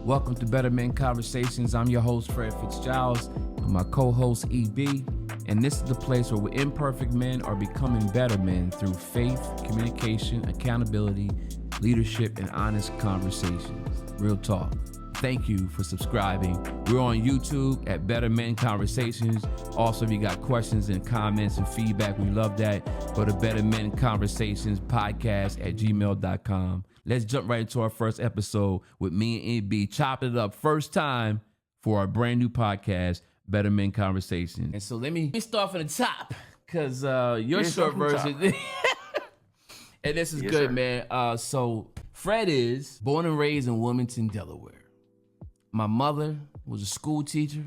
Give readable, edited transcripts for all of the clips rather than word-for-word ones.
Welcome to Better Men Conversations. I'm your host, Fred Fistzgiles, with my co-host, EB. And this is the place where imperfect men are becoming better men through faith, communication, accountability, leadership, and honest conversations. Real talk. Thank you for subscribing. We're on YouTube at Better Men Conversations. Also, if you got questions and comments and feedback, we love that. Go to BetterMenConversationsPodcast at gmail.com. Let's jump right into our first episode with me and EB, chopping it up first time for our brand new podcast, Better Men Conversations. And so let me start from the top, because your short version, and this is good, man. So Fred is born and raised in Wilmington, Delaware. My mother was a school teacher.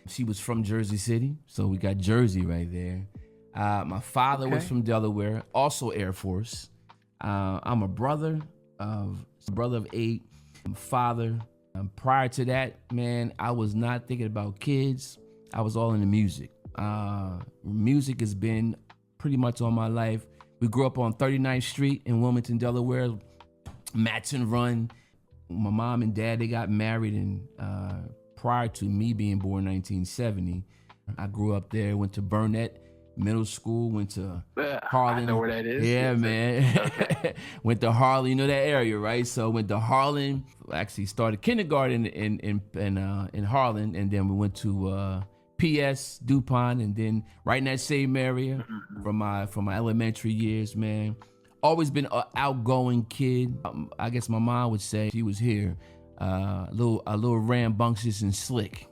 She was from Jersey City, so we got Jersey right there. My father was from Delaware, also Air Force. I'm a brother of 8. I'm a father. Prior to that, man, I was not thinking about kids. I was all into music. Music has been pretty much all my life. We grew up on 39th Street in Wilmington, Delaware, Matson Run. My mom and dad, they got married, and prior to me being born in 1970, I grew up there, went to Burnett Middle School, went to Harlan. I know where that is. Yeah, man. Okay. Went to Harlan, you know that area, right? So went to Harlan. Actually started kindergarten in Harlan, and then we went to PS DuPont, and then right in that same area from my elementary years, man. Always been an outgoing kid. I guess my mom would say she was here, a little rambunctious and slick.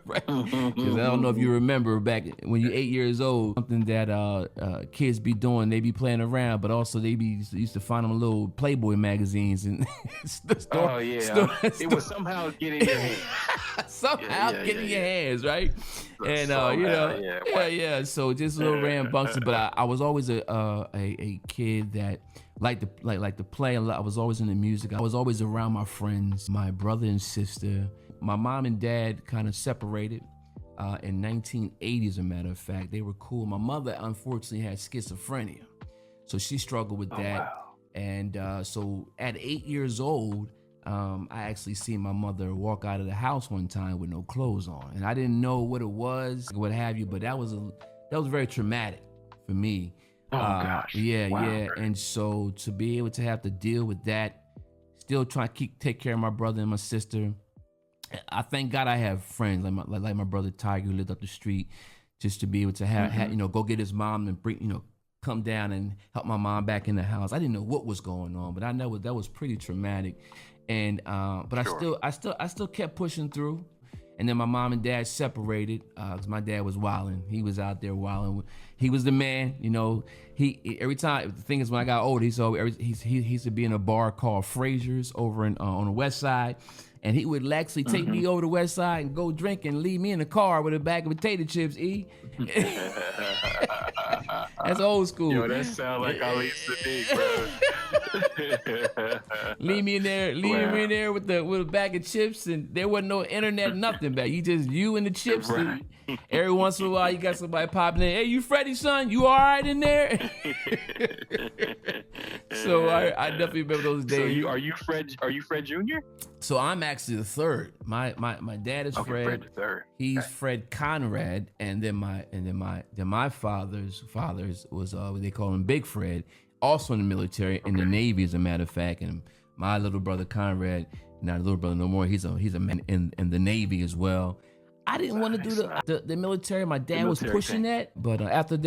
Right? Because I don't know if you remember back when you're 8 years old, something that kids be doing, they be playing around, but also they used to find them little Playboy magazines and it was somehow getting in your hands. Get in your hands, right? And so just a little rambunctious, but I was always a kid that liked to play a lot. I was always into music. I was always around my friends, my brother and sister. My mom and dad kind of separated in 1980, as a matter of fact. They were cool. My mother, unfortunately, had schizophrenia, so she struggled with that. Wow. And so at 8 years old, I actually seen my mother walk out of the house one time with no clothes on, and I didn't know what it was, what have you. But that was very traumatic for me. Oh gosh. Yeah, wow. yeah. And so to be able to have to deal with that, still trying to take care of my brother and my sister. I thank God I have friends like my brother Tiger, who lived up the street, just to be able to have go get his mom and bring, come down and help my mom back in the house. I didn't know what was going on, but I know that was pretty traumatic. And but sure. I still kept pushing through. And then my mom and dad separated because my dad was wilding. He was out there wilding. He was the man, He every time, the thing is, when I got older, he used to be in a bar called Frazier's over on the west side. And he would actually take me over to the west side and go drink and leave me in the car with a bag of potato chips, E. That's old school. Yo, that sound like I used to be, bro. Leave me in there with a bag of chips, and there wasn't no internet, nothing back. You and the chips. Right. And every once in a while, you got somebody popping in. Hey, you Freddie, son? You all right in there? So I definitely remember those days. So are you Fred Jr.? So I'm actually the third. My dad is Fred. Fred the third. He's Fred Conrad, and then my father's was what they call him Big Fred, also in the military, in the Navy, as a matter of fact. And my little brother Conrad, not a little brother no more. He's a man in the Navy as well. I didn't want to do the military. My dad was pushing that, but after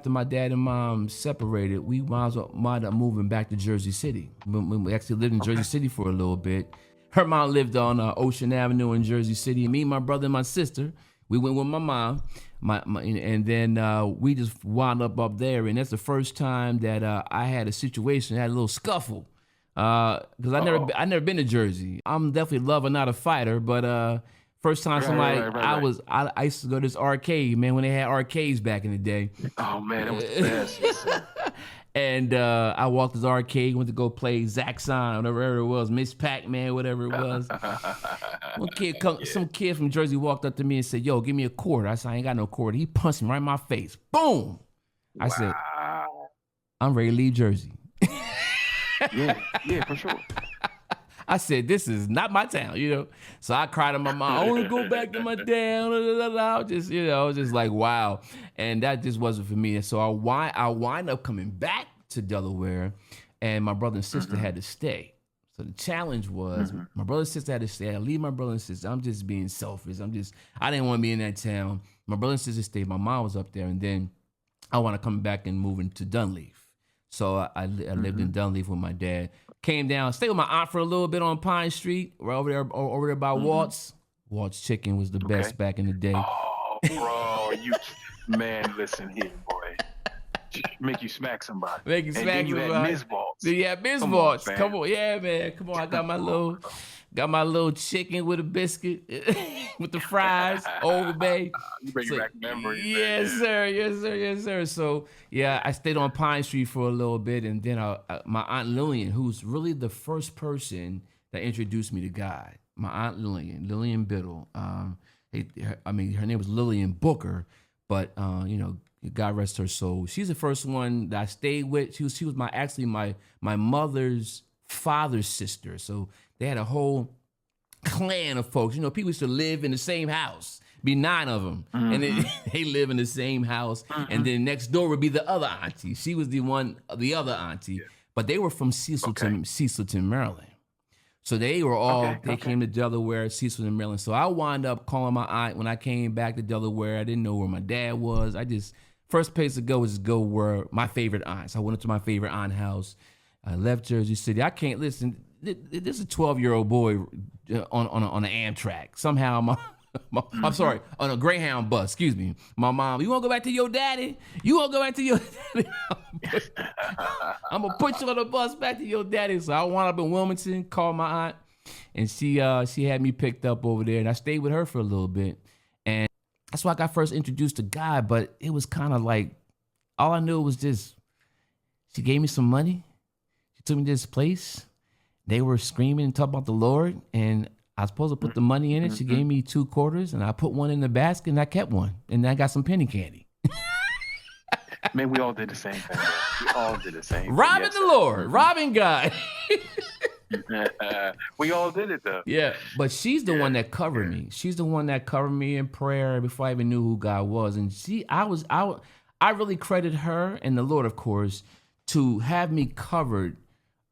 my dad and mom separated, we wound up moving back to Jersey City. We actually lived in Jersey City for a little bit. Her mom lived on Ocean Avenue in Jersey City. Me, my brother, and my sister, we went with my mom. And then we just wound up there, and that's the first time that I had a situation, I had a little scuffle, because I never been to Jersey. I'm definitely a lover, not a fighter, but. First time somebody, right. I used to go to this arcade, man, when they had arcades back in the day. Oh, man, it was the best. And I walked to the arcade, went to go play Zaxxon, whatever it was, Miss Pac-Man, whatever it was. Some kid from Jersey walked up to me and said, "Yo, give me a quarter." I said, "I ain't got no quarter." He punched me right in my face. Boom! I said, "I'm ready to leave Jersey." Yeah, for sure. I said, this is not my town, you know? So I cried to my mom, I want to go back to my town. I just, you know, just like, wow. And that just wasn't for me. And so I wind up coming back to Delaware, and my brother and sister had to stay. So the challenge was my brother and sister had to stay. I leave my brother and sister. I'm just being selfish. I didn't want to be in that town. My brother and sister stayed. My mom was up there. And then I want to come back and move into Dunleaf. So I lived in Dunleaf with my dad. Came down, stayed with my aunt for a little bit on Pine Street, right over there by Walt's. Walt's Chicken was the best back in the day. Oh, bro, man, listen here, boy. Make you smack somebody. Make you smack somebody. And then you had Ms. Balls. Yeah, Ms. Balls. Come on, yeah, man. Come on, I got my little chicken with a biscuit with the fries, Old Bay. You bring back memories. Yes, sir. Yes, sir. So, yeah, I stayed on Pine Street for a little bit, and then my Aunt Lillian, who's really the first person that introduced me to God. My Aunt Lillian Biddle. Her name was Lillian Booker, but, you know, God rest her soul. She's the first one that I stayed with. She was my mother's father's sister. So they had a whole clan of folks. You know, people used to live in the same house. Be 9 of them, and they live in the same house. And then next door would be the other auntie. She was the other auntie, but they were from Cecilton, Maryland. So they were all, they came to Delaware, Cecilton, Maryland. So I wound up calling my aunt when I came back to Delaware. I didn't know where my dad was. First place to go was to go where my favorite aunt. So I went up to my favorite aunt house. I left Jersey City. I can't listen. This is a 12-year-old boy on an Amtrak. Somehow I'm sorry, on a Greyhound bus. Excuse me. My mom, you want to go back to your daddy? You want to go back to your daddy? I'm gonna put you on the bus back to your daddy. So I wound up in Wilmington. Called my aunt, and she had me picked up over there, and I stayed with her for a little bit. And that's why I got first introduced to God. But it was kind of like all I knew was just she gave me some money. She took me to this place. They were screaming and talking about the Lord, and I was supposed to put the money in it. She gave me 2 quarters, and I put one in the basket, and I kept one, and I got some penny candy. Man, we all did the same thing. Man. We all did the same. Robbing the Lord, robbing God. We all did it though. Yeah, but she's the one that covered me. She's the one that covered me in prayer before I even knew who God was, and I really credit her and the Lord, of course, to have me covered.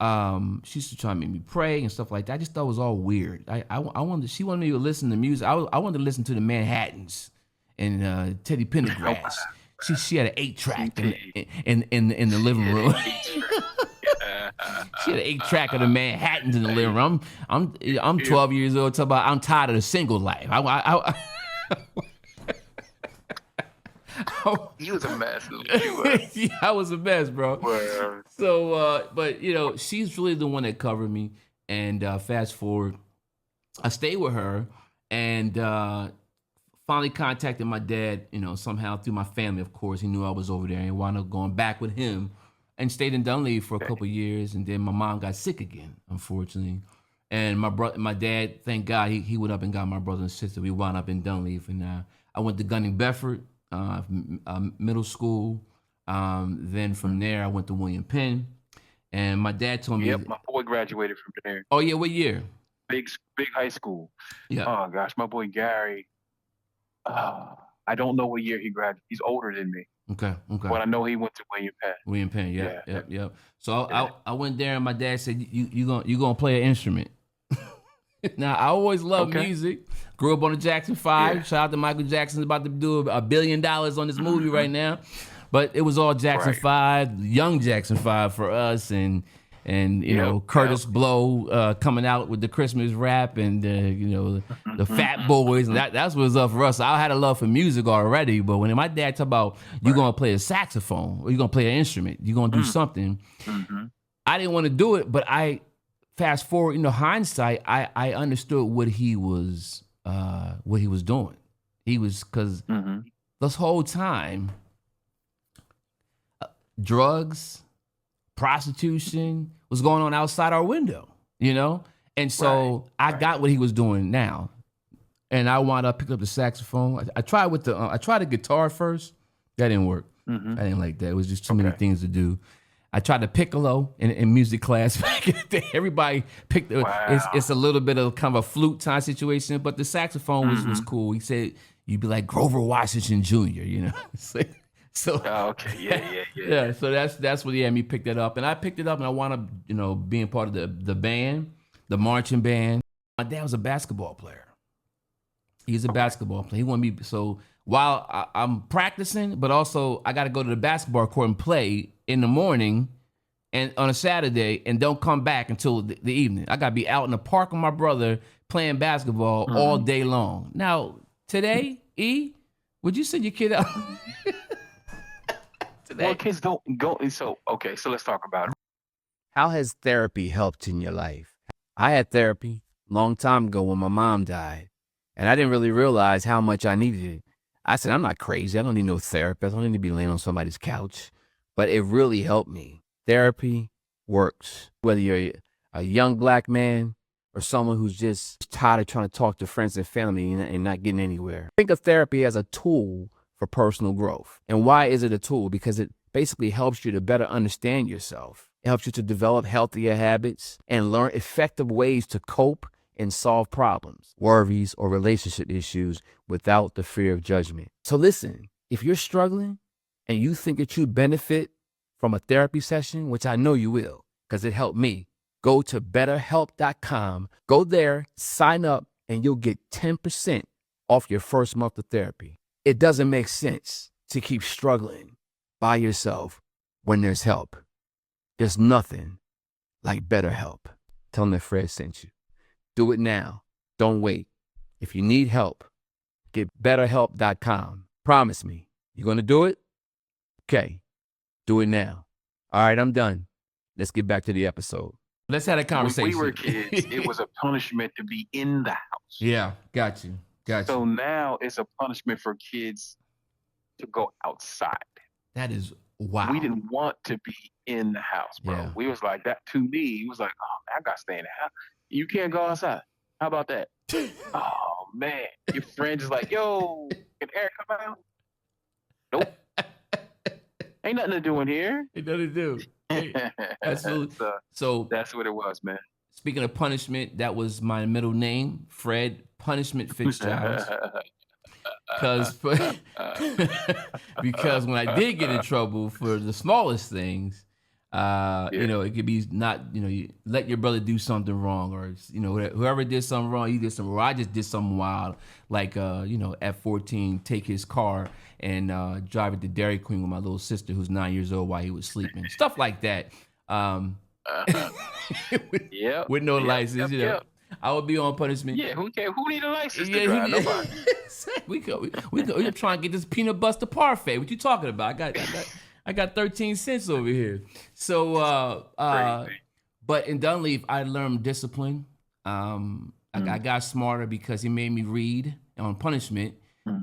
She used to try to make me pray and stuff like that. I just thought it was all weird. She wanted me to listen to music. I wanted to listen to the Manhattans and Teddy Pendergrass. She had an 8-track in the living room. She had an 8-track of the Manhattans in the living room. I'm 12 years old. Talking about I'm tired of the single life. He was a mess. Yeah, I was a mess, bro. Well, so, but you know, she's really the one that covered me. And fast forward, I stayed with her, and finally contacted my dad. You know, somehow through my family, of course, he knew I was over there, and wound up going back with him, and stayed in Dunleavy for a couple of years. And then my mom got sick again, unfortunately. And my dad, thank God, he went up and got my brother and sister. We wound up in Dunleavy, and I went to Gunning Bedford. Middle school. Then from there, I went to William Penn, and my dad told me. Yep, my boy graduated from there. Oh yeah, what year? Big high school. Yeah. Oh gosh, my boy Gary. I don't know what year he graduated. He's older than me. Okay. But I know he went to William Penn. William Penn, yep. So I went there, and my dad said, "You gonna play an instrument." Now, I always loved music. Grew up on the Jackson 5. Yeah. Shout out to Michael Jackson's about to do $1 billion on this movie right now. But it was all Jackson 5, young Jackson 5 for us. And you know, Curtis Blow coming out with the Christmas rap and, you know, the Fat Boys. And that's what was up for us. I had a love for music already. But when my dad talked about you're going to play a saxophone or you're going to play an instrument, you're going to do something, I didn't want to do it, but fast forward, you know, hindsight, I understood what he was doing. He was, because this whole time, drugs, prostitution was going on outside our window, you know? And so I got what he was doing now. And I wound up picking up the saxophone. I tried the guitar first. That didn't work. I didn't like that. It was just too many things to do. I tried to piccolo in music class back in the day. Everybody picked. It's a little bit of kind of a flute time situation, but the saxophone was cool. He said you'd be like Grover Washington Jr. You know, so okay, yeah. yeah. So that's what me picked that up, and I picked it up, and I wound up being part of the band, the marching band. My dad was a basketball player. He's a basketball player. He wanted me so. While I'm practicing, but also I got to go to the basketball court and play in the morning and on a Saturday and don't come back until the evening. I got to be out in the park with my brother playing basketball all day long. Now, today, would you send your kid out? Today? Well, kids don't go. So let's talk about it. How has therapy helped in your life? I had therapy a long time ago when my mom died, and I didn't really realize how much I needed it. I said, I'm not crazy. I don't need no therapist. I don't need to be laying on somebody's couch. But it really helped me. Therapy works. Whether you're a young black man or someone who's just tired of trying to talk to friends and family and not getting anywhere. Think of therapy as a tool for personal growth. And why is it a tool? Because it basically helps you to better understand yourself. It helps you to develop healthier habits and learn effective ways to cope and solve problems, worries, or relationship issues without the fear of judgment. So listen, if you're struggling and you think that you'd benefit from a therapy session, which I know you will, because it helped me, go to betterhelp.com, go there, sign up, and you'll get 10% off your first month of therapy. It doesn't make sense to keep struggling by yourself when there's help. There's nothing like BetterHelp. Tell them that Fred sent you. Do it now. Don't wait. If you need help, get betterhelp.com. Promise me. You're going to do it? Okay. Do it now. All right, I'm done. Let's get back to the episode. Let's have a conversation. When we were kids, it was a punishment to be in the house. Yeah, got you. So now it's a punishment for kids to go outside. That is wow. We didn't want to be in the house, bro. Yeah. We was like that. To me, it was like, oh man, I got to stay in the house. You can't go outside. How about that? Oh, man. Your friend is like, yo, can Erik come out? Nope. Ain't nothing to do in here. Ain't nothing to do. Hey, absolutely. So that's what it was, man. Speaking of punishment, that was my middle name, Fred Punishment Fistzgiles. Because when I did get in trouble for the smallest things, it could be not, you let your brother do something wrong, or whoever did something wrong, you did something wrong. I just did something wild, like at 14, take his car and drive it to Dairy Queen with my little sister who's 9 years old while he was sleeping, stuff like that. With no license, I would be on punishment. Yeah, who need a license to drive? Nobody. we go. We're trying to get this peanut butter parfait. What you talking about? I got 13 cents over here. So, but in Dunleavy, I learned discipline. I got smarter because he made me read on punishment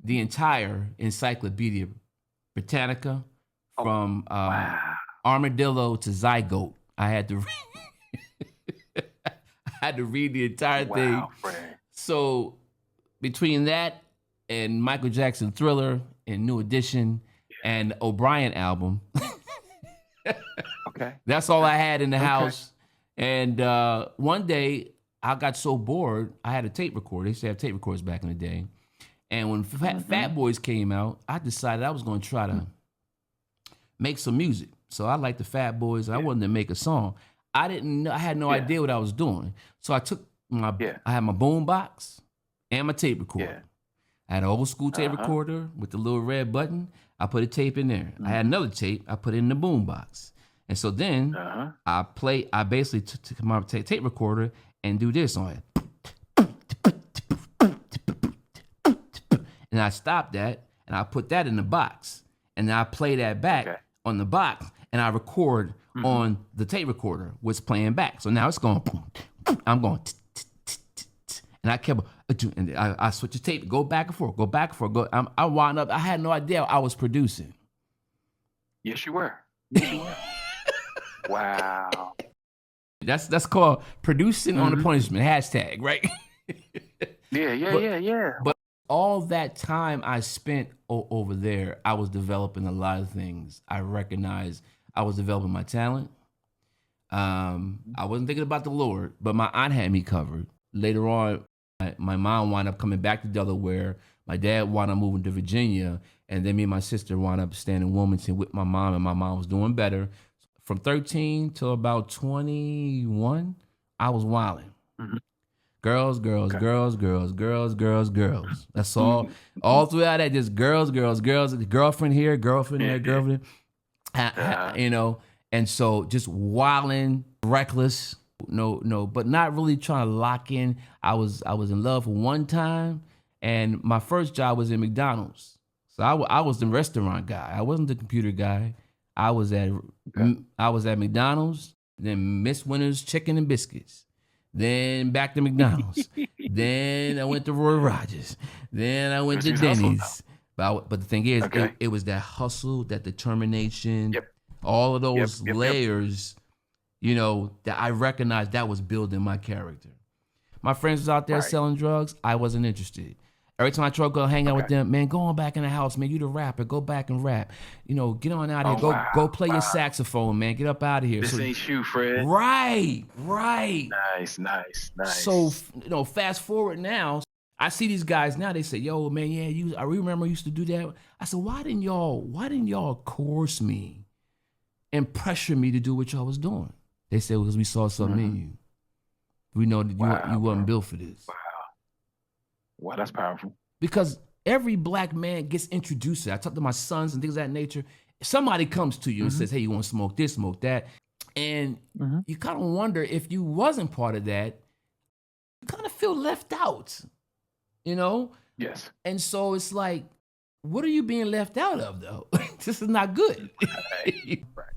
the entire Encyclopedia Britannica from armadillo to zygote. I had to read the entire thing. Fred. So between that and Michael Jackson Thriller and New Edition and O'Brien album, that's all I had in the house. And one day I got so bored, I had a tape recorder. They used to have tape recorders back in the day. And when Fat Boys came out, I decided I was going to try to make some music. So I liked the Fat Boys. I wanted to make a song. I had no idea what I was doing. So I took I had my boom box and my tape recorder. I had an old school tape recorder with the little red button. I put a tape in there. I had another tape. I put it in the boom box. And so then I basically took my tape recorder and do this on it. And I stopped that and I put that in the box. And then I play that back on the box and I record on the tape recorder what's playing back. So now it's going, I'm going, and I kept, and I switch the tape, go back and forth, I wound up, I had no idea I was producing. Yes, you were. Wow. That's called producing on the punishment, hashtag, right? Yeah. But all that time I spent over there, I was developing a lot of things. I recognized I was developing my talent. I wasn't thinking about the Lord, but my aunt had me covered. Later on, my mom wound up coming back to Delaware. My dad wound up moving to Virginia. And then me and my sister wound up staying in Wilmington with my mom, and my mom was doing better. From 13 till about 21, I was wilding. Mm-hmm. Girls, girls, okay. Girls, girls, girls, girls, girls. That's all. All throughout that, just girls, girls, girls. Girlfriend here, girlfriend there, girlfriend. You know, and so just wilding, reckless. No, but not really trying to lock in. I was in love for one time, and my first job was in McDonald's. So I was the restaurant guy. I wasn't the computer guy. I was at McDonald's, then Miss Winter's Chicken and Biscuits, then back to McDonald's, then I went to Roy Rogers, then I went to Denny's. But the thing is, it was that hustle, that determination, all of those layers, you know, that I recognized that was building my character. My friends was out there selling drugs. I wasn't interested. Every time I try to go hang out with them, man, go on back in the house, man. You the rapper, go back and rap. You know, get on out of here. Go play your saxophone, man. Get up out of here. This ain't you, Fred. Right. Nice. So, you know, fast forward now, I see these guys now. They say, "Yo, man, yeah, I remember I used to do that." I said, "Why didn't y'all coerce me and pressure me to do what y'all was doing?" They said, "Because we saw something in you. We know that you wasn't built for this." Wow, that's powerful. Because every black man gets introduced to it. I talk to my sons and things of that nature. Somebody comes to you and says, "Hey, you want to smoke this, smoke that?" And you kind of wonder if you wasn't part of that, you kind of feel left out, you know? Yes. And so it's like, what are you being left out of, though? This is not good.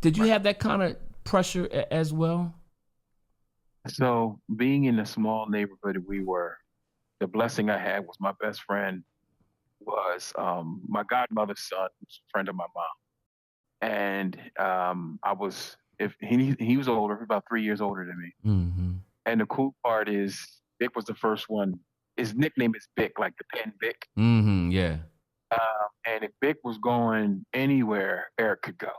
Did you have that kind of pressure as well? So being in the small neighborhood we were, the blessing I had was my best friend was my godmother's son, who's a friend of my mom. And he was older, about 3 years older than me. Mm-hmm. And the cool part is Vic was the first one. His nickname is Vic, like the pen Vic. Mm-hmm, yeah. And if Vic was going anywhere, Erik could go.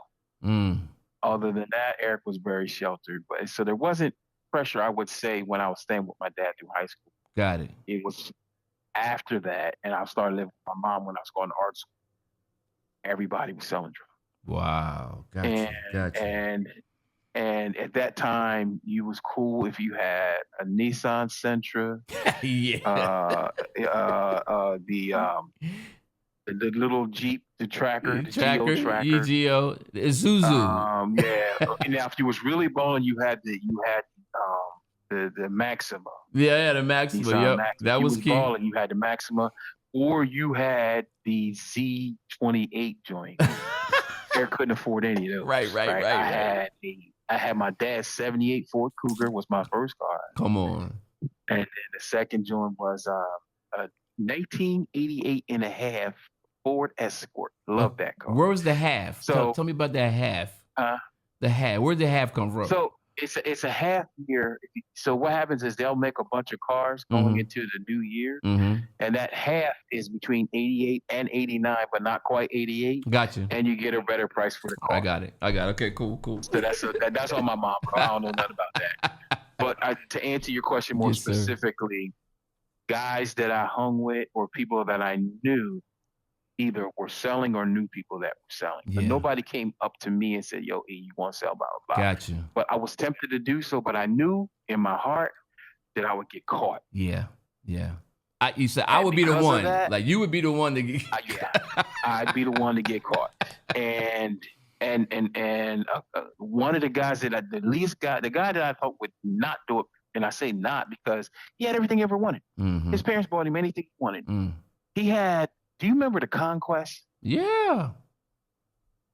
Other than that, Erik was very sheltered. But so there wasn't pressure, I would say, when I was staying with my dad through high school. Got it. It was after that, and I started living with my mom when I was going to art school. Everybody was selling drugs. Wow. Gotcha. And at that time, you was cool if you had a Nissan Sentra, the little Jeep, the Geo Tracker, EGO, Isuzu. And now if you was really balling, you had the Maxima. Yeah, the Maxima. Yep, that was key. Balling, you had the Maxima, or you had the Z28 joint. Erik couldn't afford any of those. Right. I had my dad's 78 Ford Cougar was my first car. Come on. And then the second joint was a 1988 and a half Ford Escort. Love that car. Where was the half? So tell me about that half. The half. Where'd the half come from? So it's a half year. So what happens is they'll make a bunch of cars going into the new year, and that half is between 88 and 89, but not quite 88. Gotcha. And you get a better price for the car. I got it. Okay, cool. So that's on my mom, bro. I don't know nothing about that. But to answer your question more specifically, guys that I hung with or people that I knew either were selling or knew people that were selling. Yeah. But nobody came up to me and said, "Yo, E, you want to sell, blah, blah, blah." Gotcha. But I was tempted to do so, but I knew in my heart that I would get caught. Yeah. You said I would be the one. Like you would be the one to get I'd be the one to get caught. And one of the guys that the guy that I thought would not do it, and I say not because he had everything he ever wanted. Mm-hmm. His parents bought him anything he wanted. He had, do you remember the Conquest? Yeah.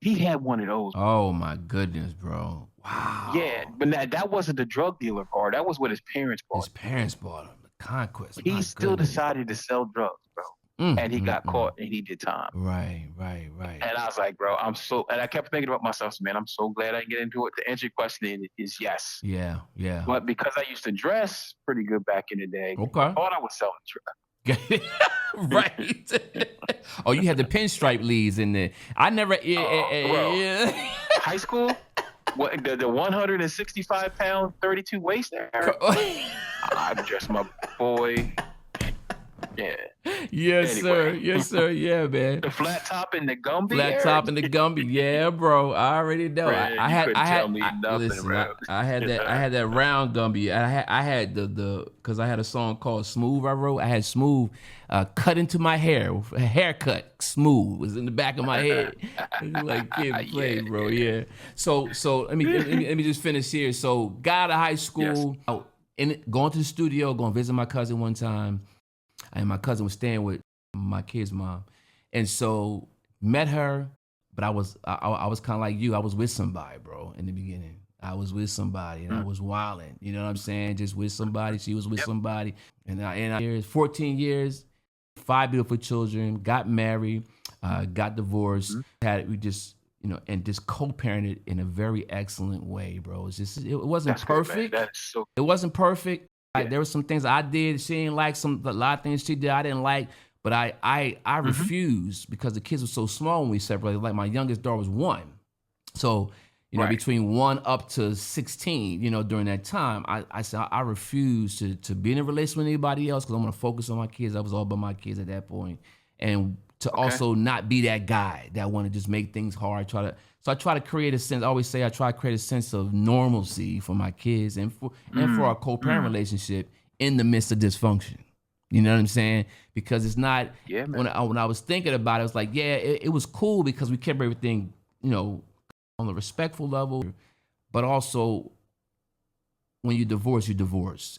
He had one of those. Oh my goodness, bro. Wow. Yeah, but that wasn't the drug dealer car. That was what his parents bought. His parents bought him. The Conquest. He still decided to sell drugs, bro. And he got caught and he did time. Right. And I was like, bro, and I kept thinking about myself, man, I'm so glad I didn't get into it. The answer to your question is yes. Yeah. But because I used to dress pretty good back in the day, I thought I was selling drugs. Right. Oh, you had the pinstripe leads in there. I never. High school. What the 165 pound 32 waist there? I'm just my boy. Yeah. Yes, sir. Anyway. Yes, sir. Yeah, man. The flat top and the Gumby. Flat top and the Gumby. Yeah, bro. I already know. Man, I had nothing, bro. I had that round Gumby. I had the because I had a song called Smooth I wrote. I had Smooth cut into my hair. A haircut. Smooth was in the back of my head. Like kid play, bro. Yeah. So let me just finish here. So got out of high school, going to the studio, going to visit my cousin one time. And my cousin was staying with my kid's mom. And so met her, but I was kind of like you. I was with somebody, bro, in the beginning. I was with somebody and I was wilding. You know what I'm saying? Just with somebody. She was with somebody. And I 14 years, 5 beautiful children, got married, got divorced, we just, and just co-parented in a very excellent way, bro. It wasn't perfect. It wasn't perfect. There were some things I did she didn't like, a lot of things she did I didn't like, but I refused because the kids were so small when we separated. Like my youngest daughter was 1. So, between 1 up to 16, during that time, I said I refused to be in a relationship with anybody else because I'm going to focus on my kids. I was all about my kids at that point. And to also not be that guy that want to just make things hard. So I try to create a sense. I always say I try to create a sense of normalcy for my kids and for our co-parent relationship in the midst of dysfunction. You know what I'm saying? Because it's not. Yeah, man. When I was thinking about it, I was like, it was cool because we kept everything, on a respectful level, but also when you divorce,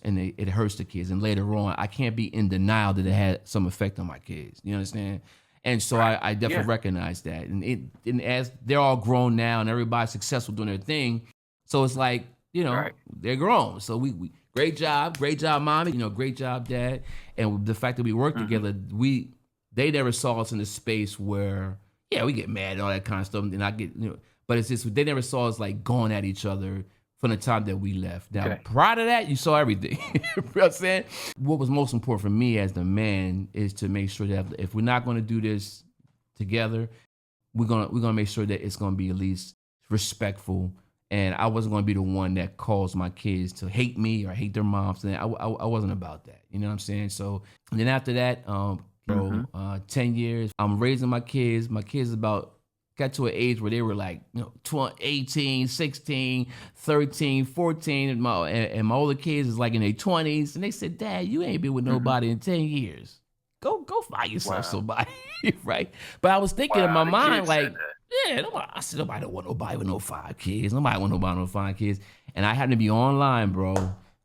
and it hurts the kids. And later on, I can't be in denial that it had some effect on my kids. You understand? And so I definitely recognize that. And as they're all grown now and everybody's successful doing their thing, so it's like, they're grown. So we great job, mommy, great job, dad. And the fact that we work together, they never saw us in a space where, we get mad and all that kind of stuff. And I get, but it's just, they never saw us like going at each other from the time that we left. Now, prior to that, you saw everything. You know what I'm saying? What was most important for me as the man is to make sure that if we're not going to do this together, we're gonna make sure that it's going to be at least respectful. And I wasn't going to be the one that caused my kids to hate me or hate their moms. And I wasn't about that. You know what I'm saying? So, and then after that, 10 years, I'm raising my kids. My kids got to an age where they were like, 18, 16, 13, 14, and my older kids is like in their 20s. And they said, Dad, you ain't been with nobody in 10 years. Go find yourself somebody, right? But I was thinking in my mind, like, nobody don't want nobody with no 5 kids. Nobody want nobody with no 5 kids. And I happened to be online, bro,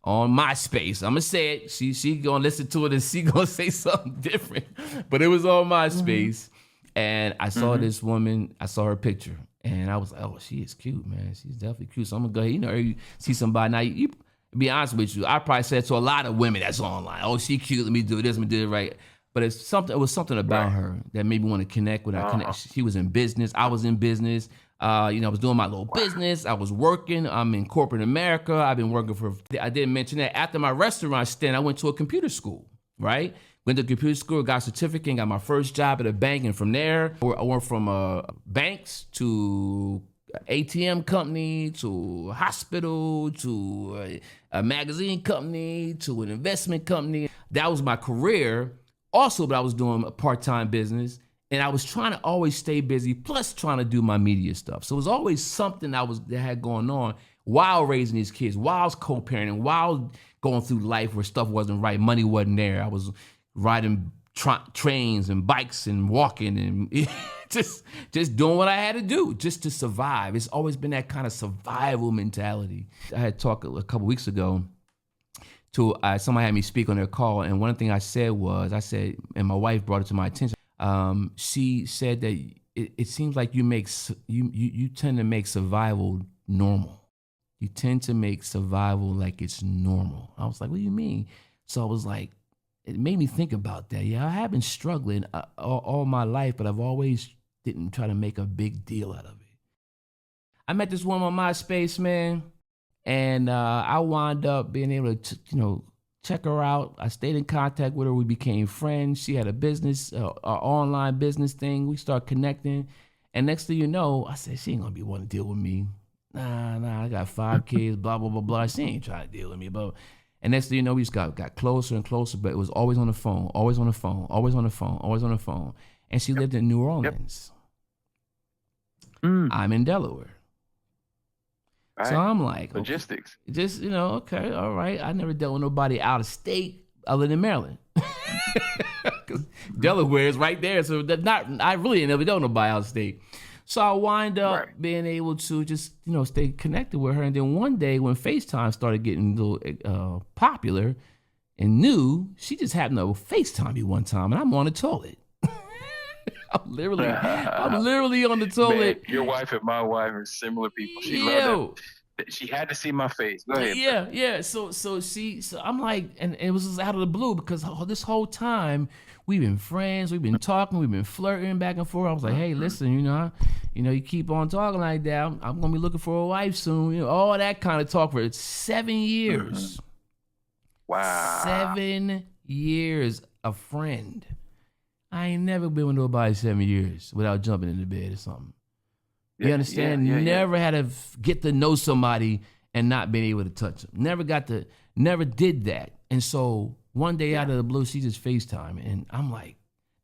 on MySpace. I'm going to say it. She going to listen to it and she going to say something different. But it was on MySpace. And I saw this woman, I saw her picture, and I was like, oh, she is cute, man. She's definitely cute. So I'm going to go ahead, you see somebody. Now, you be honest with you, I probably said to a lot of women that's online, oh, she cute, let me do this, let me do it right. But it was something about her that made me want to connect with her. She was in business. I was in business. I was doing my little business. I was working. I'm in corporate America. I've been working I didn't mention that. After my restaurant stint, I went to a computer school, right? Went to computer school, got a certificate, got my first job at a bank, and from there, I went from banks to ATM company to a hospital to a magazine company to an investment company. That was my career. Also, but I was doing a part-time business, and I was trying to always stay busy, plus trying to do my media stuff. So it was always something that had going on while raising these kids, while I was co-parenting, while going through life where stuff wasn't right, money wasn't there. I was riding trains and bikes and walking and just doing what I had to do just to survive. It's always been that kind of survival mentality. I had talked a couple weeks ago to somebody had me speak on their call, and one thing I said, and my wife brought it to my attention. She said that it seems like you tend to make survival normal. You tend to make survival like it's normal. I was like, what do you mean? So I was like, it made me think about that. Yeah, I have been struggling all my life, but I've always didn't try to make a big deal out of it. I met this woman on MySpace, man, and I wound up being able to, check her out. I stayed in contact with her. We became friends. She had a business, an online business thing. We started connecting, and next thing you know, I said, she ain't gonna be wanting to deal with me. nah, I got 5 kids, blah, blah, blah, blah. She ain't trying to deal with me. But, and next thing you know, we just got closer and closer, but it was always on the phone, always on the phone, always on the phone, always on the phone. And she lived in New Orleans. I'm in Delaware. Right. So I'm like, logistics. Okay, just, okay, all right. I never dealt with nobody out of state other than Maryland. Because Delaware is right there. So I really never dealt with nobody out of state. So I wind up being able to just, stay connected with her. And then one day when FaceTime started getting a little popular and new, she just happened to FaceTime me one time, and I'm on the toilet. I'm literally on the toilet. Man, your wife and my wife are similar people. She loved it. She had to see my face. Go ahead. Yeah. So I'm like, and it was just out of the blue because this whole time we've been friends, we've been talking, we've been flirting back and forth. I was like, hey, listen, you keep on talking like that, I'm gonna be looking for a wife soon. All that kind of talk for 7 years. Wow. 7 years a friend. I ain't never been with nobody 7 years without jumping in the bed or something. You understand? Never had to get to know somebody and not being able to touch them. Never did that. And so one day out of the blue, she just FaceTime, and I'm like,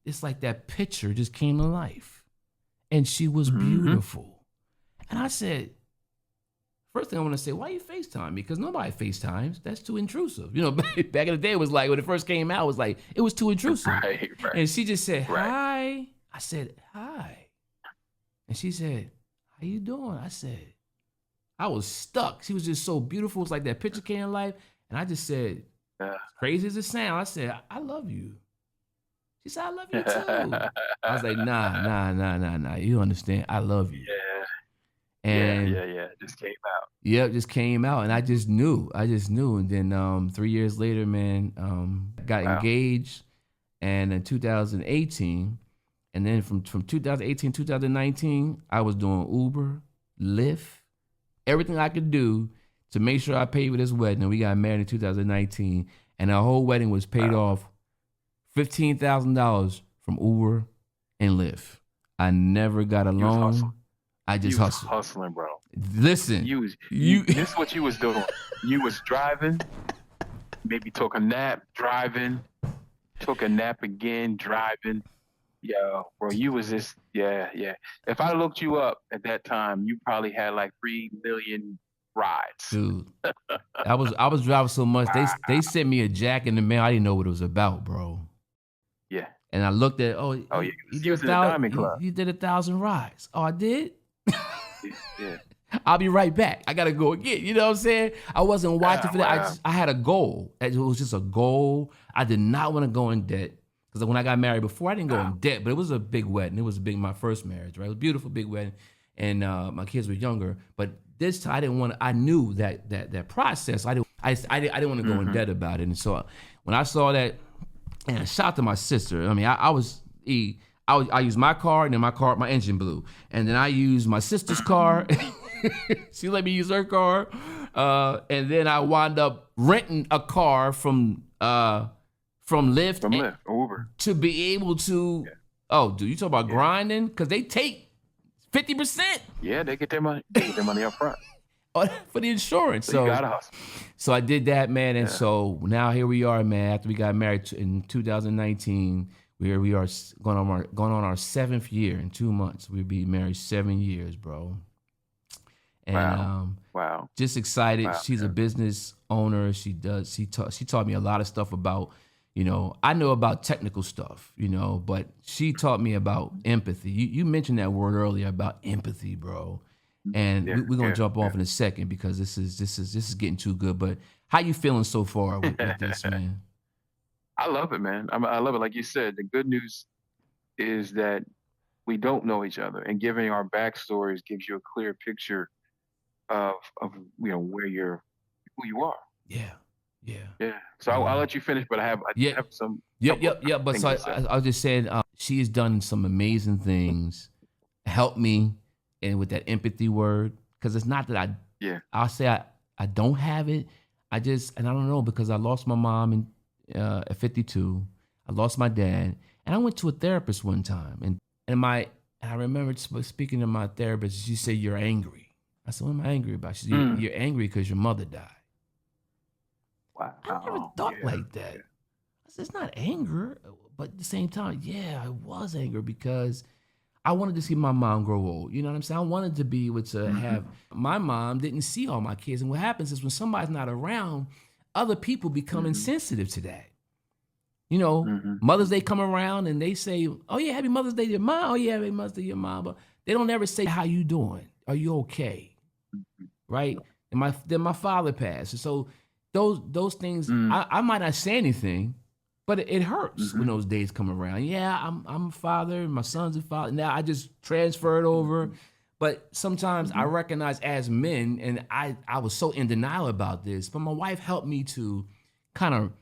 it's like that picture just came to life. And she was beautiful. And I said, first thing I want to say, why you FaceTime me? Because nobody FaceTimes. That's too intrusive. Back in the day, it was like, when it first came out, it was too intrusive. Right. And she just said, hi. I said, hi. And she said, how you doing? I said, I was stuck. She was just so beautiful. It's like that picture came to life. And I just said, crazy as it sounds, I said, I love you. She said, I love you too. I was like, nah. You understand? I love you. Yeah. And It just came out. Yeah, it just came out, and I just knew. And then 3 years later, man, got engaged, and in 2018, and then from 2018 2019, I was doing Uber, Lyft, everything I could do to make sure I paid for this wedding. And we got married in 2019, and our whole wedding was paid off $15,000 from Uber and Lyft. I never got a loan. I just hustled. Hustling, bro. Listen, this is what you was doing. You was driving, maybe took a nap, driving, took a nap again, driving. Yo, bro, you was just If I looked you up at that time, you probably had like 3 million rides. Dude, I was driving so much. They sent me a jack in the mail. I didn't know what it was about, bro. Yeah. And I looked at you did 1,000. You did 1,000 rides. Oh, I did? Yeah. I'll be right back. I gotta go again. You know what I'm saying? I wasn't watching for that. Wow. I had a goal. It was just a goal. I did not want to go in debt. Because when I got married before, I didn't go in debt, but it was a big wedding. It was my first marriage, right? It was a beautiful big wedding. And my kids were younger. But this time I knew that process. I didn't want to go in debt about it. And so when I saw that, and I shot to my sister. I mean, I used my car, and then my engine blew. And then I used my sister's car. She let me use her car. And then I wound up renting a car from Lyft. From Lyft, Uber. To be able to, dude, you talk about grinding? Because they take 50%. Yeah, they get their money. They get their money up front. For the insurance. So you gotta hustle. So I did that, man. And so now here we are, man. After we got married in 2019, we are going on our 7th year in 2 months. We'll be married 7 years, bro. And wow. Just excited. Wow. She's a business owner. She taught me a lot of stuff about, I know about technical stuff, but she taught me about empathy. You mentioned that word earlier about empathy, bro. And we're gonna jump off in a second because this is getting too good. But how you feeling so far with this, man? I love it, man. I love it. Like you said, the good news is that we don't know each other, and giving our backstories gives you a clear picture of who you are. Yeah. So I'll let you finish, but I have some. Yeah. But so I was just saying, she has done some amazing things. Help me, and with that empathy word, because it's not that I'll say I don't have it. I don't know, because I lost my mom at 52. I lost my dad, and I went to a therapist one time, and I remember speaking to my therapist. She said, "You're angry." I said, what am I angry about? She said, Mm. you're angry because your mother died. Wow. I never thought like that. Yeah. I said, it's not anger, but at the same time, yeah, I was angry because I wanted to see my mom grow old. You know what I'm saying? I wanted to be able to have, my mom didn't see all my kids. And what happens is when somebody's not around, other people become insensitive to that. You know, Mother's Day come around and they say, oh yeah, happy Mother's Day to your mom. Oh yeah, happy Mother's Day to your mom. But they don't ever say, how you doing? Are you okay? Right? And then my father passed. And so those things, I might not say anything, but it hurts when those days come around. Yeah, I'm a father, my son's a father. Now I just transferred over. But sometimes I recognize as men, and I was so in denial about this, but my wife helped me to kind of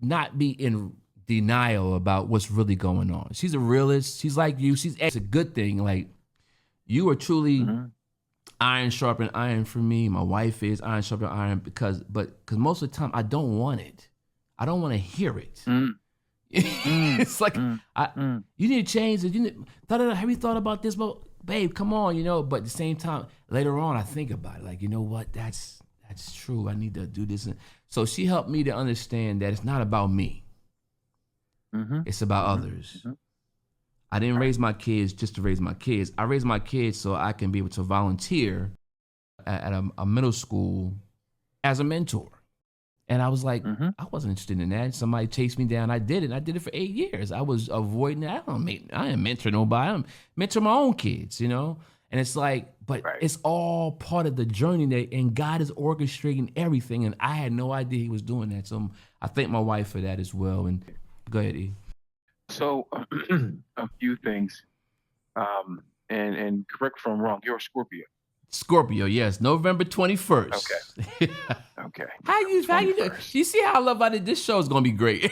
not be in denial about what's really going on. She's a realist. She's like you. It's a good thing. Like, you are truly iron sharpen iron for me. My wife is iron sharpen iron because most of the time I don't want it. I don't want to hear it. It's like, you need to change it. Have you thought about this? But babe, come on, you know. But at the same time, later on, I think about it. Like, you know what? That's true. I need to do this. So she helped me to understand that it's not about me. It's about others. I didn't raise my kids just to raise my kids. I raised my kids so I can be able to volunteer at a middle school as a mentor. And I was like, I wasn't interested in that. Somebody chased me down. I did it. I did it for 8 years. I was avoiding it. I didn't mentor nobody. I mentor my own kids, you know? And it's like, but it's all part of the journey and God is orchestrating everything. And I had no idea he was doing that. So I thank my wife for that as well. And go ahead, E. So a few things, and correct if I'm wrong. You're a Scorpio. Scorpio, yes, November 21st. Okay. Okay. How you do? You see how I love how this show is gonna be great.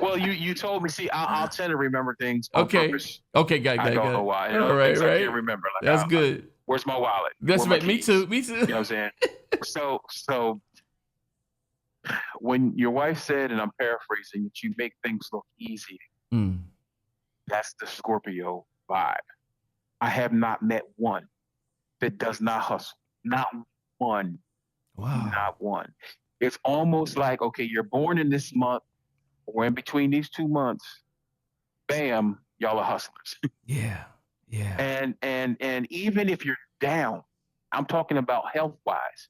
Well, you told me. See, I'll tend to remember things on purpose. Okay, got I don't know why. All right. I can't remember. Like, That's good. Where's my wallet? That's Where right. my Me keys? too. You know what I'm saying? So when your wife said, and I'm paraphrasing, that you make things look easy, that's the Scorpio vibe. I have not met one that does not hustle. Not one. Wow. Not one. It's almost like, okay, you're born in this month, or in between these 2 months, bam, y'all are hustlers. Yeah. And even if you're down, I'm talking about health wise.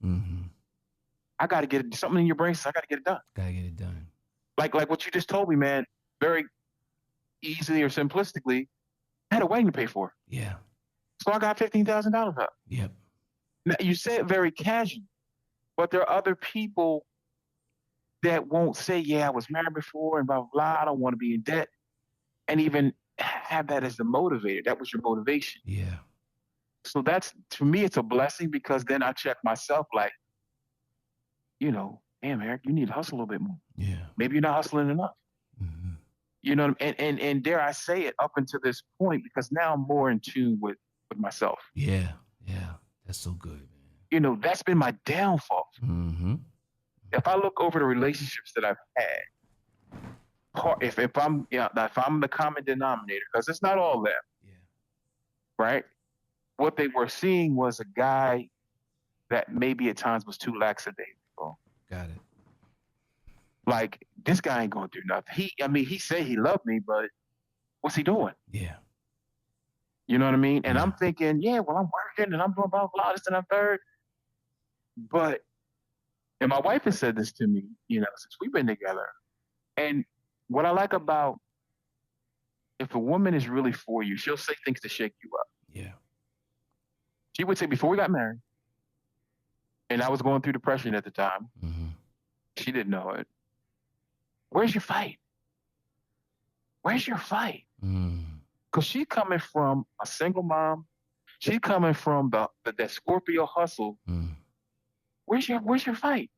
I got to get something in your brain says I got to get it done. Gotta get it done. Like what you just told me, man, very easily or simplistically, I had a wedding to pay for. Yeah. So I got $15,000 up. Yep. Now, you say it very casual, but there are other people that won't say, yeah, I was married before and blah, blah, blah. I don't want to be in debt. And even have that as the motivator. That was your motivation. Yeah. So that's, to me, it's a blessing because then I check myself like, you know, damn, Erik, you need to hustle a little bit more. Yeah. Maybe you're not hustling enough. You know, and dare I say it up until this point, because now I'm more in tune with myself. Yeah. That's so good, man. You know, that's been my downfall. If I look over the relationships that I've had, if I'm the common denominator, because it's not all them, right? What they were seeing was a guy that maybe at times was too lackadaisical. Got it. Like, this guy ain't gonna do nothing. He said he loved me, but what's he doing? Yeah. You know what I mean? And I'm thinking, yeah, well, I'm working and I'm doing blah, blah, this and that third. But, and my wife has said this to me, you know, since we've been together. And what I like about, if a woman is really for you, she'll say things to shake you up. Yeah. She would say, before we got married, and I was going through depression at the time, she didn't know it. Where's your fight? Where's your fight? Because she's coming from a single mom. She's coming from that Scorpio hustle. Where's your fight?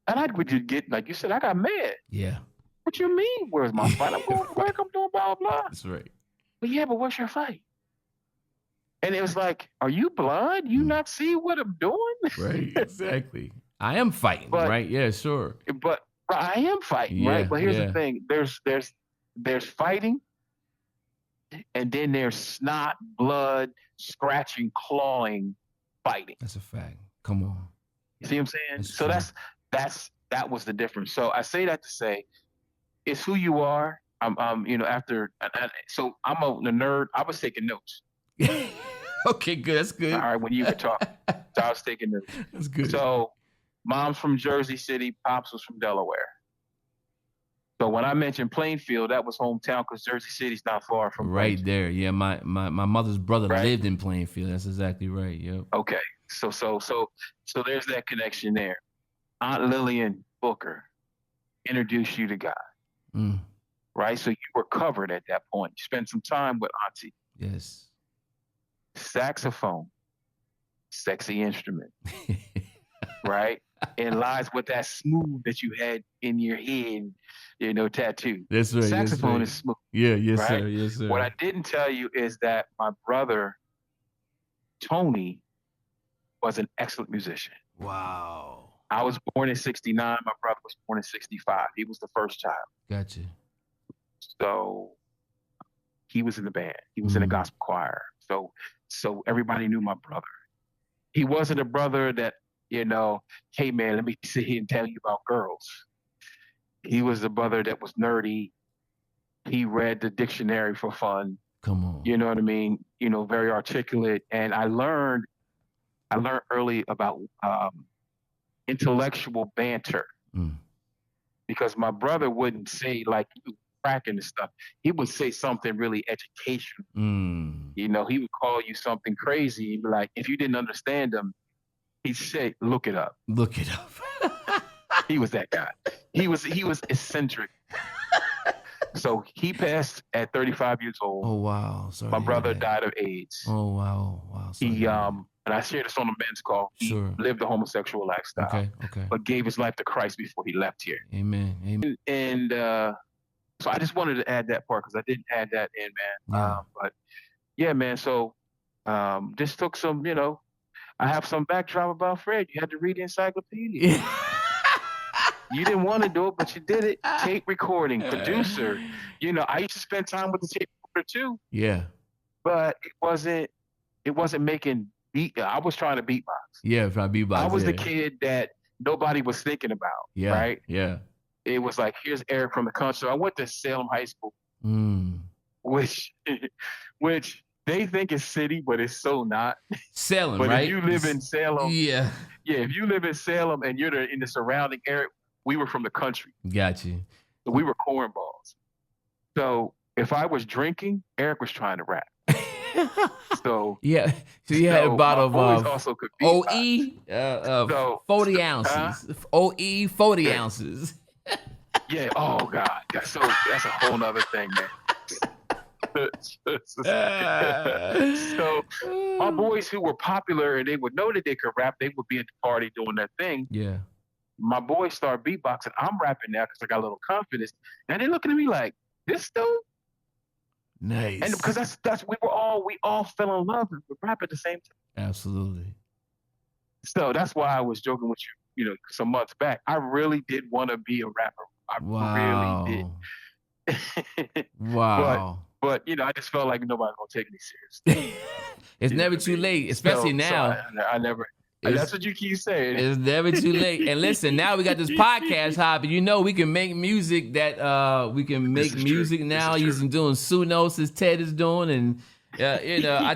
And I would just get, like you said, I got mad. Yeah. What you mean? Where's my fight? I'm going to work. I'm doing blah, blah. That's right. But what's your fight? And it was like, are you blind? You not see what I'm doing? Right. Exactly. I am fighting, right? Yeah, sure. But I am fighting, right? But here's the thing. There's fighting, and then there's snot, blood, scratching, clawing, fighting. That's a fact. Come on. You see what I'm saying? That's So true. that was the difference. So I say that to say it's who you are. So I'm a nerd. I was taking notes. Okay, good. That's All good. right, when you were talking, so I was taking notes. That's good. So mom's from Jersey City, pops was from Delaware. So when I mentioned Plainfield, that was hometown because Jersey City's not far from Right Plainfield. there. Yeah, my mother's brother Right? lived in Plainfield. That's exactly right. Yep. Okay. So there's that connection there. Aunt Lillian Booker introduced you to God, Mm. right? So you were covered at that point. You spent some time with Auntie. Yes. Saxophone, sexy instrument, right? It lies with that smooth that you had in your head, tattoo. That's right. Saxophone That's is right. smooth, Yeah. Yes, right? sir. Yes, sir. What I didn't tell you is that my brother, Tony, was an excellent musician. Wow. I was born in 69. My brother was born in 65. He was the first child. Gotcha. So he was in the band. He was in the gospel choir. So everybody knew my brother. He wasn't a brother that, hey man, let me sit here and tell you about girls. He was a brother that was nerdy. He read the dictionary for fun. Come on. You know what I mean? Very articulate. And I learned early about intellectual banter because my brother wouldn't say like you cracking and stuff. He would say something really educational. He would call you something crazy. He'd be like, if you didn't understand him, he'd say, look it up. Look it up. He was that guy. He was eccentric. So he passed at 35 years old. Oh wow. Sorry. My brother died of AIDS. Oh wow. Wow. He and I shared this on the men's call. He lived a homosexual lifestyle. Okay. But gave his life to Christ before he left here. Amen. And so I just wanted to add that part because I didn't add that in, man. Yeah. But yeah, man. So this took some, I have some backdrop about Fred. You had to read the encyclopedia. You didn't want to do it, but you did it. Tape recording, producer. I used to spend time with the tape recorder too. Yeah. But it wasn't making beat. I was trying to beatbox. Yeah, try beatbox. I was the kid that nobody was thinking about. Yeah. Right? Yeah. It was like, here's Erik from the country. I went to Salem High School, which they think is city, but it's so not. Salem, but right? if you live in Salem, yeah, if you live in Salem and you're in the surrounding area, we were from the country. Got you. So we were cornballs. So if I was drinking, Erik was trying to rap. So yeah, so you had a bottle of also could OE, 40 ounces. OE, 40 ounces. Yeah. Oh God. So that's a whole nother thing, man. So my boys who were popular and they would know that they could rap, they would be at the party doing their thing. Yeah. My boys start beatboxing. I'm rapping now because I got a little confidence, and they're looking at me like, "This dude." Nice. And because we all fell in love with rap at the same time. Absolutely. So that's why I was joking with you, some months back. I really did want to be a rapper. I really did. Wow. But I just felt like nobody's gonna take me seriously. It's never too late, especially now. So I never. That's what you keep saying. It's never too late. And listen, now we got this podcast hopping. We can make music that we can make music now using doing Sunos as Ted is doing. And I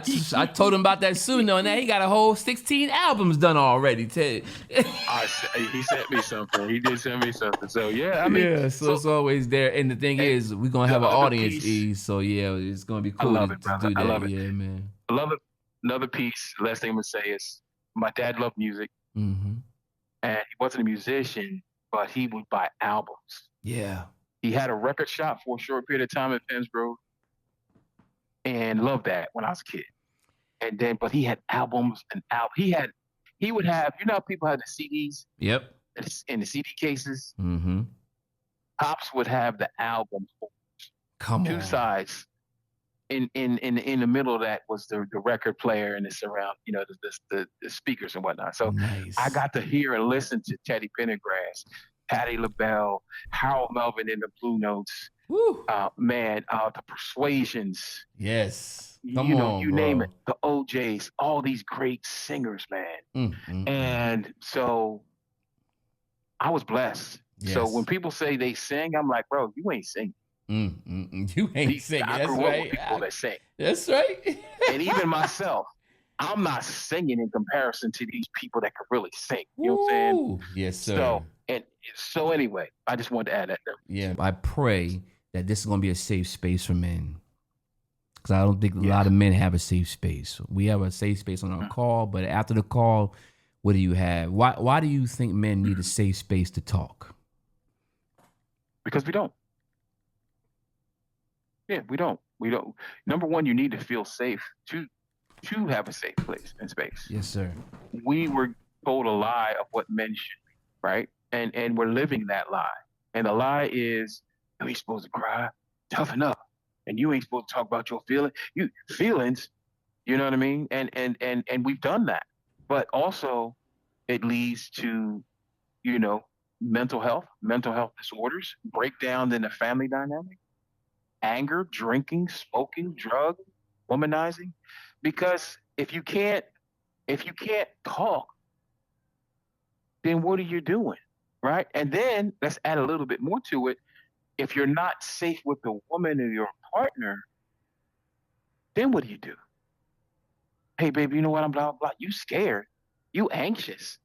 told him about that Suno. Now he got a whole 16 albums done already, Ted. He sent me something. He did send me something. So yeah, I mean, so it's always there. And the thing is, we're gonna have an audience, so yeah, it's gonna be cool I love to it, brother. do that. I love it. Yeah, man. I love it. Another piece. Last thing I'm gonna say is, my dad loved music, and he wasn't a musician, but he would buy albums. Yeah. He had a record shop for a short period of time in Penns Grove, and loved that when I was a kid. And then, but he had albums and he would have, how people had the CDs? Yep. In the CD cases. Mm-hmm. Pops would have the album. Two sides. In the middle of that was the record player and the surround, the speakers and whatnot. So nice. I got to hear and listen to Teddy Pendergrass, Patti LaBelle, Harold Melvin in the Blue Notes, Woo. the Persuasions, Yes. Come you know, on, you name bro. it, the OJs, all these great singers, man. And so I was blessed. So when Yes. people say they sing, I'm like, bro, you ain't singing. You ain't singing. I That's grew up with right. people that sing. That's right. And even myself, I'm not singing in comparison to these people that can really sing. You know what I'm saying? Woo. Yes, sir. So anyway, I just wanted to add that there. Yeah. I pray that this is going to be a safe space for men. Because I don't think a Yes. lot of men have a safe space. We have a safe space on our call, but after the call, what do you have? Why do you think men need a safe space to talk? Because we don't. Yeah, we don't. We don't. Number one, you need to feel safe to have a safe place and space. Yes, sir. We were told a lie of what men should be, right? And we're living that lie. And the lie is you ain't supposed to cry, toughen up. And you ain't supposed to talk about your feelings, you know what I mean? And we've done that. But also it leads to, you know, mental health disorders, breakdown in the family dynamic, anger, drinking, smoking, drug, womanizing. Because if you can't talk, then what are you doing? Right? And then let's add a little bit more to it. If you're not safe with the woman or your partner, then what do you do? Hey, baby, you know what? I'm blah, blah, blah. You scared. You anxious.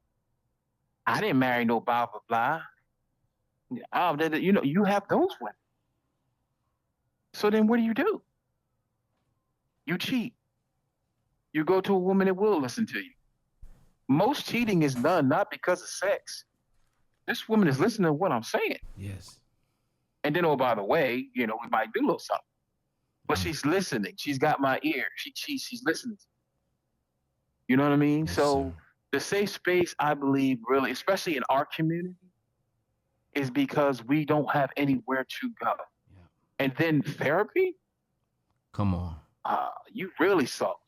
I didn't marry no blah, blah, blah. You know, you have those women. So then what do? You cheat. You go to a woman that will listen to you. Most cheating is done not because of sex. This woman is listening to what I'm saying. Yes. And then, oh, by the way, you know, we might do a little something. But she's listening. She's got my ear. She's listening. You know what I mean? Yes, So sir. the safe space, I believe, really, especially in our community, is because we don't have anywhere to go. Yeah. And then therapy, Come on. you really soft.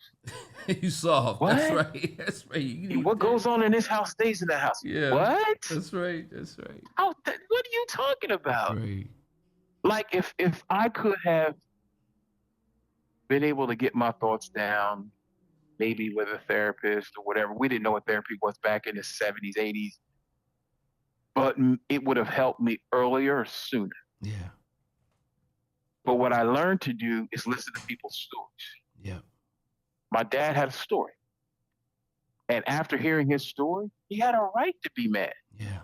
You soft. What? That's right. That's right. You need What that. goes on in this house stays in the house. Yeah. What? That's right. That's right. What are you talking about? Right. Like if I could have been able to get my thoughts down, maybe with a therapist or whatever. We didn't know what therapy was back in the 70s, 80s, but it would have helped me earlier or sooner. Yeah. But what I learned to do is listen to people's stories. Yeah. My dad had a story. And after hearing his story, he had a right to be mad. Yeah.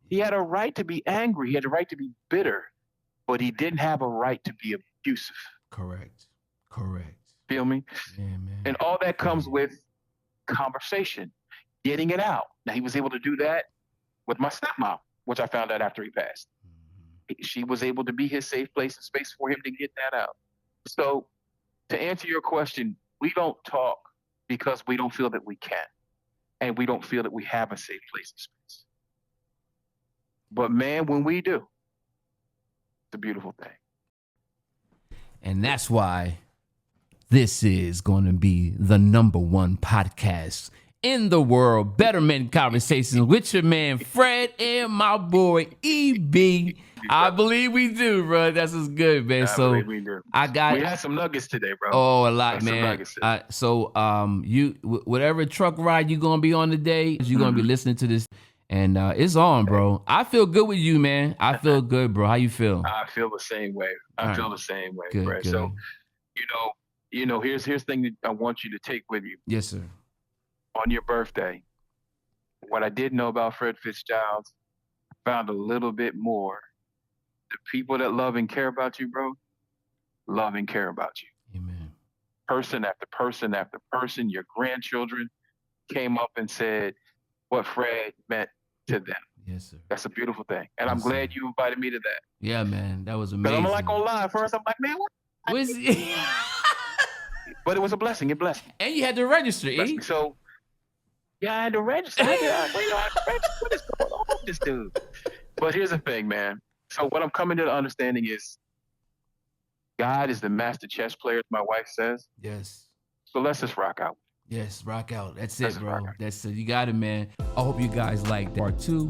He had a right to be angry. He had a right to be bitter. But he didn't have a right to be abusive. Correct. Feel me? Yeah, man. And all that comes with conversation, getting it out. Now, he was able to do that with my stepmom, which I found out after he passed. She was able to be his safe place and space for him to get that out. So to answer your question, we don't talk because we don't feel that we can. And we don't feel that we have a safe place and space. But man, when we do, it's a beautiful thing. And that's why this is going to be the #1 podcast in the world. Better Men Conversations with your man Fred and my boy EB. I believe we do, bro. That's what's good, man. I believe we do. We had some nuggets today, bro. Oh, a lot, Some man. nuggets today. You whatever truck ride you gonna be on today, you're gonna be listening to this, and it's on, bro. I feel good with you, man. I feel good, bro. How you feel? I feel the same way. I feel the same way, Good, Fred. good. So, here's the thing that I want you to take with you Yes, sir. on your birthday. What I did know about Fred Fistzgiles, I found a little bit more. The people that love and care about you, bro, love and care about you. Amen. Person after person after person, your grandchildren came up and said what Fred meant to them. Yes, sir. That's a beautiful thing. And I'm Yes, glad sir. you invited me to that. Yeah, man. That was Because amazing. I'm like on live first. I'm like, man, what? But it was a blessing. It blessed me. And you had to register, E. So, yeah, I had to register. I had to register. What is going on with this dude? But here's the thing, man. So what I'm coming to the understanding is God is the master chess player, as my wife says. Yes. So let's just rock out. Yes, rock out. That's Let's it, rock bro. out. That's it. You got it, man. I hope you guys like that. Part 2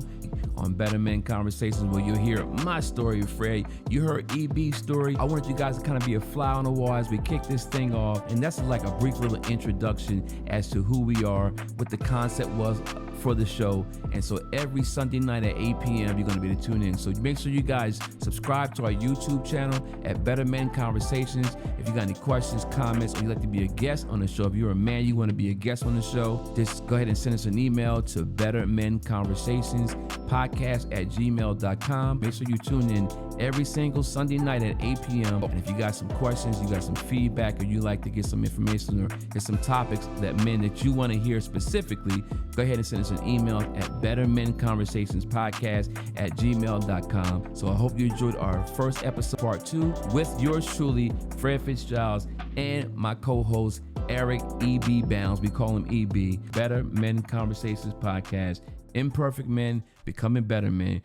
on Better Men Conversations, where you'll hear my story, Fred. You heard EB's story. I wanted you guys to kind of be a fly on the wall as we kick this thing off. And that's like a brief little introduction as to who we are, what the concept was for the show. And so every Sunday night at 8 p.m., you're going to be able to tune in. So make sure you guys subscribe to our YouTube channel at Better Men Conversations. If you got any questions, comments, or you'd like to be a guest on the show, if you're a man, you want to be a guest on the show, just go ahead and send us an email to BetterMenConversationsPodcast@gmail.com. Make sure you tune in every single Sunday night at 8 p.m. And if you got some questions, you got some feedback, or you like to get some information or get some topics that men that you want to hear specifically, go ahead and send us an email at BetterMenConversationsPodcast@gmail.com. So I hope you enjoyed our first episode, part 2, with yours truly, Fred Fistzgiles, and my co-host, Erik E.B. Bounds. We call him E.B. Better Men Conversations Podcast. Imperfect men becoming better men.